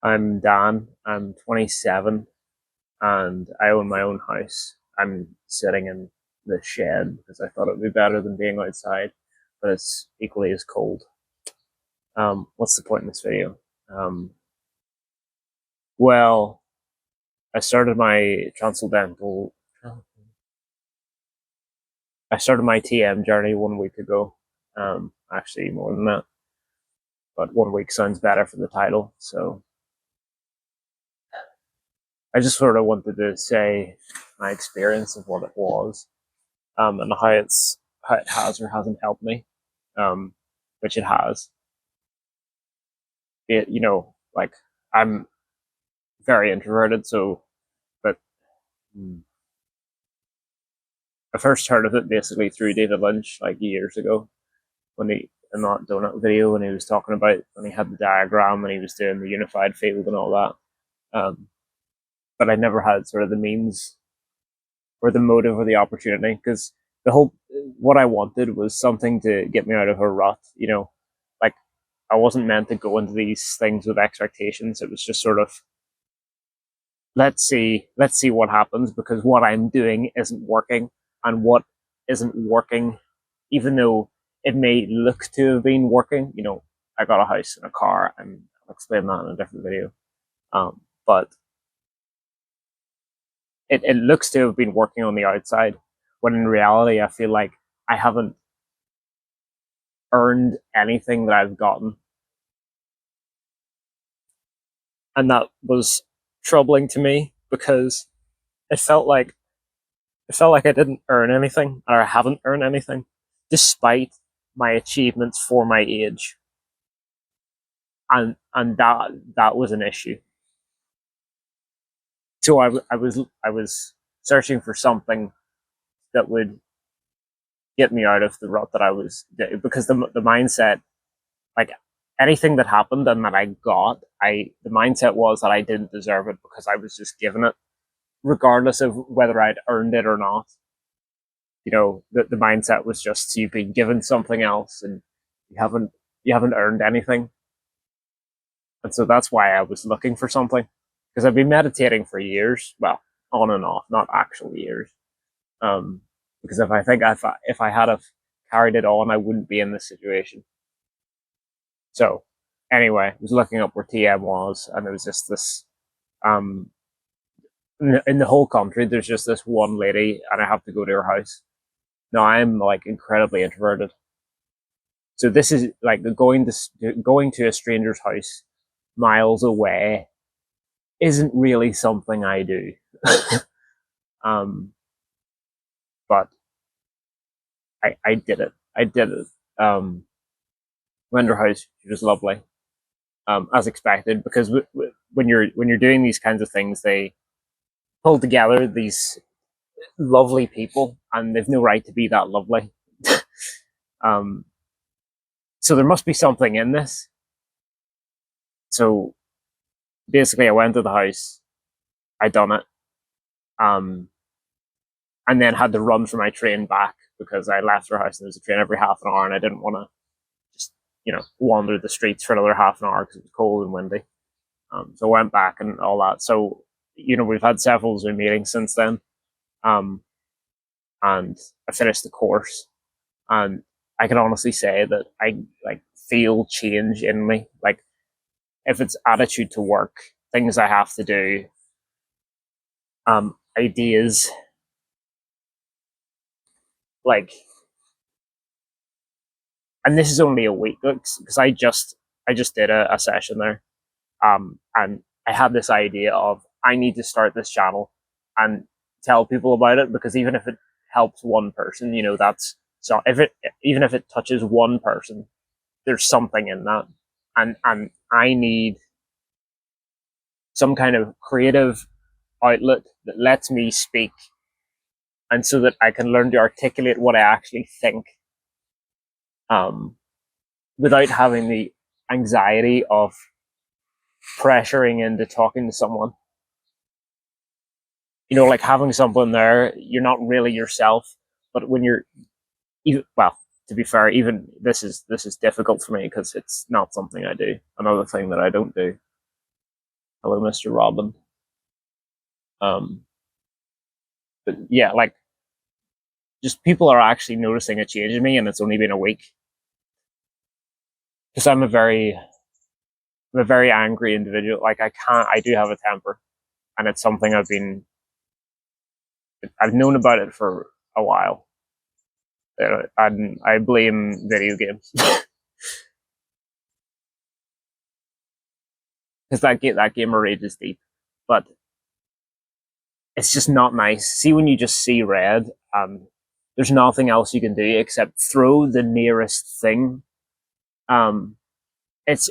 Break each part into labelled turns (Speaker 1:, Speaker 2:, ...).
Speaker 1: I'm Dan. I'm 27 and I own my own house. I'm sitting in the shed because I thought it would be better than being outside, but it's equally as cold. What's the point in this video? Um, well, I started my transcendental. I started my TM journey 1 week ago. Actually, more than that, but 1 week sounds better for the title. So I just sort of wanted to say my experience of what it was, and how it has or hasn't helped me, which it has. It like I'm very introverted, so but I first heard of it basically through David Lynch like years ago when he in that donut video when he was talking about when he had the diagram and he was doing the unified field and all that. But I never had sort of the means or the motive or the opportunity because the whole what I wanted was something to get me out of a rut. Like I wasn't meant to go into these things with expectations. It was just sort of let's see what happens because what I'm doing isn't working, and what isn't working, even though it may look to have been working. I got a house and a car, and I'll explain that in a different video. But it looks to have been working on the outside, when in reality, I feel like I haven't earned anything that I've gotten, and that was troubling to me because it felt like I didn't earn anything or I haven't earned anything, despite my achievements for my age, and that was an issue. So I was searching for something that would get me out of the rut that I was, because the mindset, like anything that happened and that I got, the mindset was that I didn't deserve it because I was just given it, regardless of whether I'd earned it or not. The mindset was just you've been given something else and you haven't you haven't earned anything. And so that's why I was looking for something, because I've been meditating for years, well, on and off, not actual years. Because if I had have carried it on, I wouldn't be in this situation. So anyway, I was looking up where TM was, and there was just this um in the whole country there's just this one lady, and I have to go to her house. Now I'm like incredibly introverted, so this is like going to a stranger's house miles away isn't really something I do. um, but I did it. I did it. Went to her house. She was lovely, as expected, because when you're doing these kinds of things, they pull together these lovely people, and they've no right to be that lovely. um, so there must be something in this. So basically, I went to the house. I done it. Um, and then had to run for my train back because I left her house and there was a train every half an hour, and I didn't want to just wander the streets for another half an hour because it was cold and windy. So I went back and all that. So we've had several Zoom meetings since then, um, and I finished the course, and I can honestly say that I like feel change in me. Like if it's attitude to work, things I have to do, ideas, like, and this is only a week because I just did a session there, and I had this idea of I need to start this channel and tell people about it, because even if it helps one person, that's so if it even if it touches one person, there's something in that, and I need some kind of creative outlet that lets me speak, and so that I can learn to articulate what I actually think, um, without having the anxiety of pressuring into talking to someone. Like having someone there, you're not really yourself. But when you're, even, well, to be fair, even this is difficult for me because it's not something I do. Another thing that I don't do. Hello, Mr. Robin. Um, but yeah, like just people are actually noticing a change in me, and it's only been a week because I'm a very angry individual. Like I do have a temper, and it's something I've known about it for a while. And I blame video games because that gamer rage is deep, but it's just not nice. See when you just see red, there's nothing else you can do except throw the nearest thing. Um,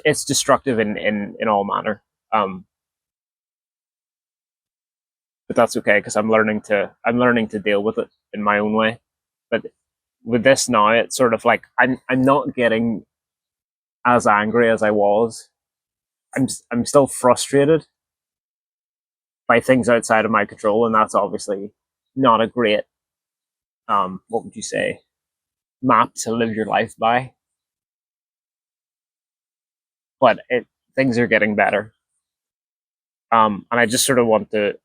Speaker 1: it's destructive in all manner. Um, but that's okay because I'm learning to deal with it in my own way. But with this now, it's sort of like I'm not getting as angry as I was. I'm still frustrated by things outside of my control, and that's obviously not a great what would you say, map to live your life by. But things are getting better, and I just sort of want to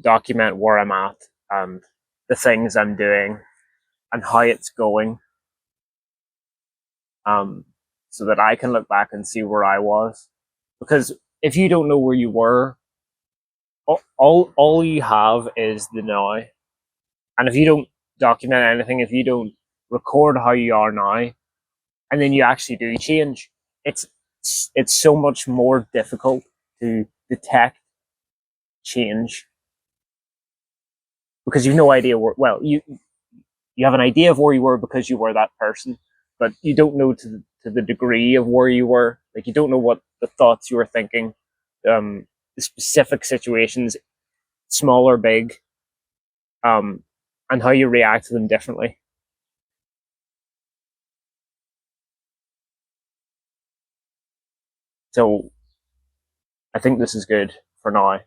Speaker 1: document where I'm at and the things I'm doing and how it's going, um, so that I can look back and see where I was. Because if you don't know where you were, all you have is the now. And if you don't document anything, if you don't record how you are now, and then you actually do change, it's it's so much more difficult to detect change because you've no idea where. Well, you have an idea of where you were because you were that person, but you don't know to the degree of where you were. Like you don't know what the thoughts you were thinking, the specific situations, small or big, um, and how you react to them differently. So I think this is good for now.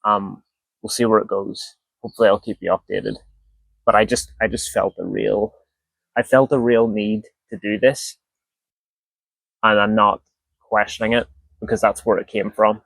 Speaker 1: Um, we'll see where it goes. Hopefully, I'll keep you updated. But I just I felt a real need to do this, and I'm not questioning it because that's where it came from.